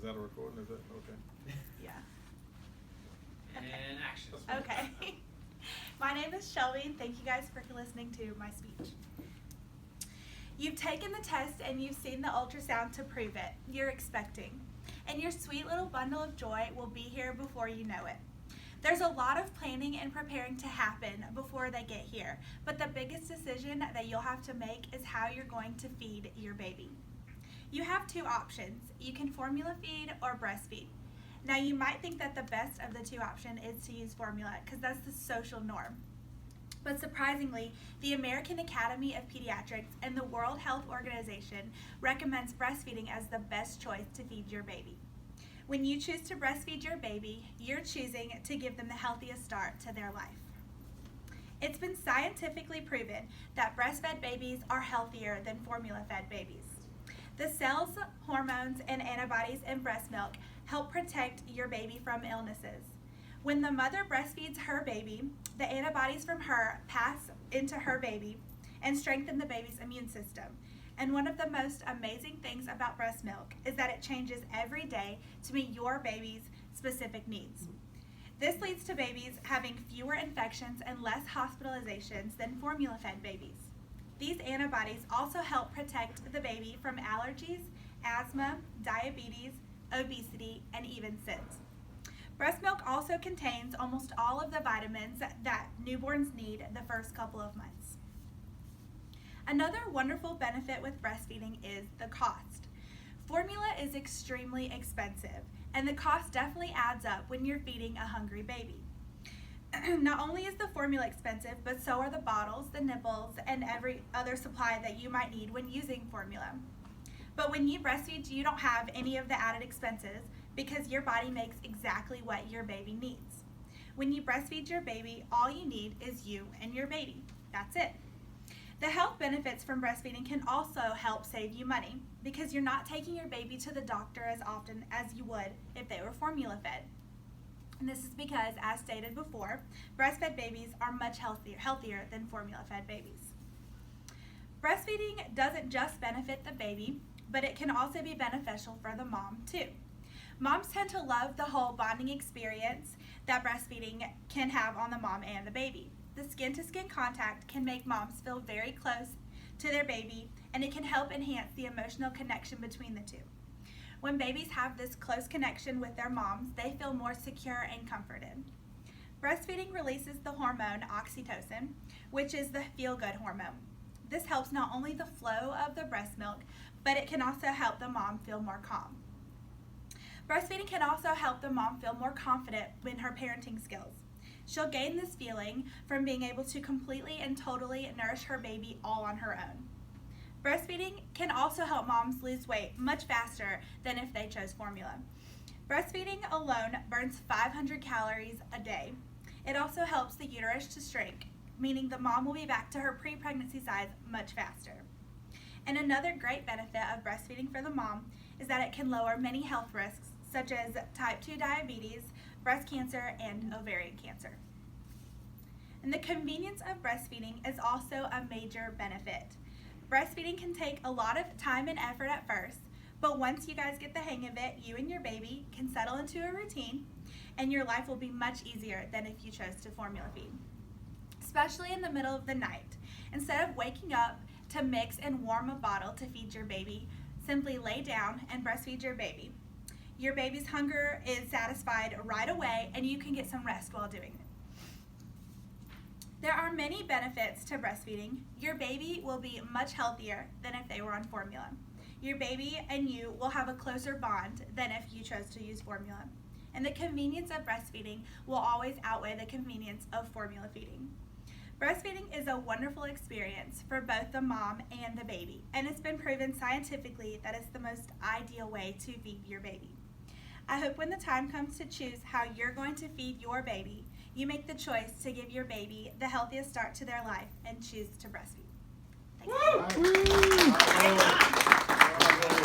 Is that a recording? Is that okay? Yeah. And action. Okay. My name is Shelby, and thank you guys for listening to my speech. You've taken the test and you've seen the ultrasound to prove it. You're expecting. And your sweet little bundle of joy will be here before you know it. There's a lot of planning and preparing to happen before they get here, but the biggest decision that you'll have to make is how you're going to feed your baby. You have two options. You can formula feed or breastfeed. Now you might think that the best of the two options is to use formula because that's the social norm. But surprisingly, the American Academy of Pediatrics and the World Health Organization recommends breastfeeding as the best choice to feed your baby. When you choose to breastfeed your baby, you're choosing to give them the healthiest start to their life. It's been scientifically proven that breastfed babies are healthier than formula-fed babies. The cells, hormones, and antibodies in breast milk help protect your baby from illnesses. When the mother breastfeeds her baby, the antibodies from her pass into her baby and strengthen the baby's immune system. And one of the most amazing things about breast milk is that it changes every day to meet your baby's specific needs. This leads to babies having fewer infections and less hospitalizations than formula-fed babies. These antibodies also help protect the baby from allergies, asthma, diabetes, obesity, and even SIDS. Breast milk also contains almost all of the vitamins that newborns need the first couple of months. Another wonderful benefit with breastfeeding is the cost. Formula is extremely expensive, and the cost definitely adds up when you're feeding a hungry baby. Not only is the formula expensive, but so are the bottles, the nipples, and every other supply that you might need when using formula. But when you breastfeed, you don't have any of the added expenses because your body makes exactly what your baby needs. When you breastfeed your baby, all you need is you and your baby. That's it. The health benefits from breastfeeding can also help save you money because you're not taking your baby to the doctor as often as you would if they were formula fed. And this is because, as stated before, breastfed babies are much healthier than formula-fed babies. Breastfeeding doesn't just benefit the baby, but it can also be beneficial for the mom too. Moms tend to love the whole bonding experience that breastfeeding can have on the mom and the baby. The skin-to-skin contact can make moms feel very close to their baby, and it can help enhance the emotional connection between the two. When babies have this close connection with their moms, they feel more secure and comforted. Breastfeeding releases the hormone oxytocin, which is the feel-good hormone. This helps not only the flow of the breast milk, but it can also help the mom feel more calm. Breastfeeding can also help the mom feel more confident in her parenting skills. She'll gain this feeling from being able to completely and totally nourish her baby all on her own. Breastfeeding can also help moms lose weight much faster than if they chose formula. Breastfeeding alone burns 500 calories a day. It also helps the uterus to shrink, meaning the mom will be back to her pre-pregnancy size much faster. And another great benefit of breastfeeding for the mom is that it can lower many health risks such as type 2 diabetes, breast cancer, and ovarian cancer. And the convenience of breastfeeding is also a major benefit. Breastfeeding can take a lot of time and effort at first, but once you guys get the hang of it, you and your baby can settle into a routine, and your life will be much easier than if you chose to formula feed. Especially in the middle of the night. Instead of waking up to mix and warm a bottle to feed your baby, simply lay down and breastfeed your baby. Your baby's hunger is satisfied right away, and you can get some rest while doing it. There are many benefits to breastfeeding. Your baby will be much healthier than if they were on formula. Your baby and you will have a closer bond than if you chose to use formula. And the convenience of breastfeeding will always outweigh the convenience of formula feeding. Breastfeeding is a wonderful experience for both the mom and the baby, and it's been proven scientifically that it's the most ideal way to feed your baby. I hope when the time comes to choose how you're going to feed your baby, you make the choice to give your baby the healthiest start to their life and choose to breastfeed. Thank you.